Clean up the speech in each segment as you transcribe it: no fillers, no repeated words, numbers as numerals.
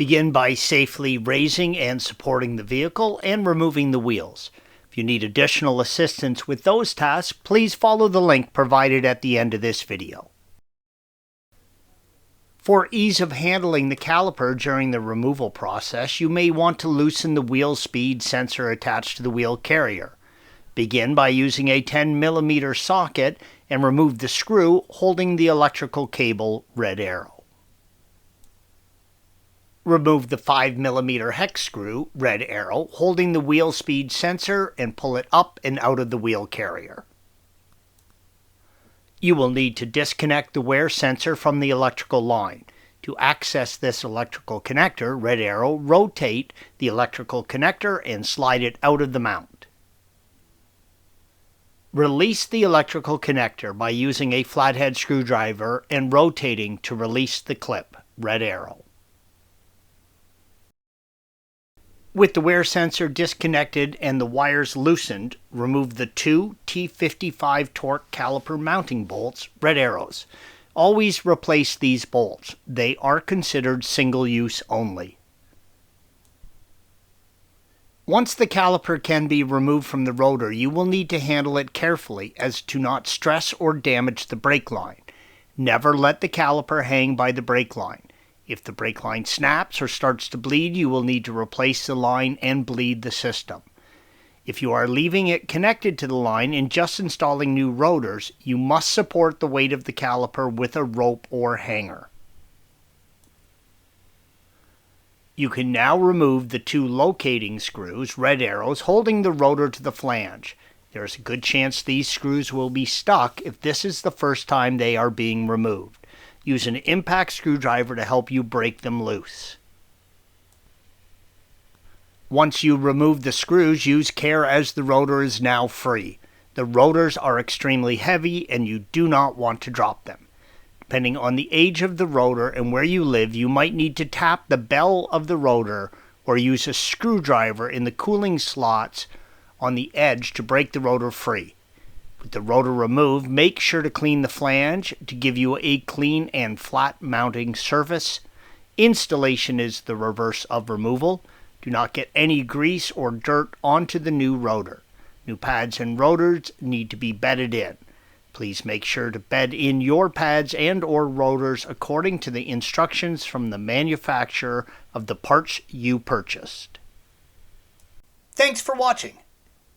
Begin by safely raising and supporting the vehicle and removing the wheels. If you need additional assistance with those tasks, please follow the link provided at the end of this video. For ease of handling the caliper during the removal process, you may want to loosen the wheel speed sensor attached to the wheel carrier. Begin by using a 10mm socket and remove the screw holding the electrical cable red arrow. Remove the 5mm hex screw red arrow holding the wheel speed sensor and pull it up and out of the wheel carrier. You will need to disconnect the wear sensor from the electrical line. To access this electrical connector, red arrow, rotate the electrical connector and slide it out of the mount. Release the electrical connector by using a flathead screwdriver and rotating to release the clip, red arrow. With the wear sensor disconnected and the wires loosened, remove the two T55 Torx caliper mounting bolts, red arrows. Always replace these bolts. They are considered single-use only. Once the caliper can be removed from the rotor, you will need to handle it carefully as to not stress or damage the brake line. Never let the caliper hang by the brake line. If the brake line snaps or starts to bleed, you will need to replace the line and bleed the system. If you are leaving it connected to the line and just installing new rotors, you must support the weight of the caliper with a rope or hanger. You can now remove the two locating screws, red arrows, holding the rotor to the flange. There is a good chance these screws will be stuck if this is the first time they are being removed. Use an impact screwdriver to help you break them loose. Once you remove the screws, use care as the rotor is now free. The rotors are extremely heavy and you do not want to drop them. Depending on the age of the rotor and where you live, you might need to tap the bell of the rotor or use a screwdriver in the cooling slots on the edge to break the rotor free. With the rotor removed, make sure to clean the flange to give you a clean and flat mounting surface. Installation is the reverse of removal. Do not get any grease or dirt onto the new rotor. New pads and rotors need to be bedded in. Please make sure to bed in your pads and or rotors according to the instructions from the manufacturer of the parts you purchased. Thanks for watching.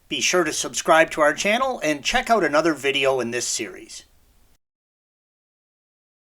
Be sure to subscribe to our channel and check out another video in this series.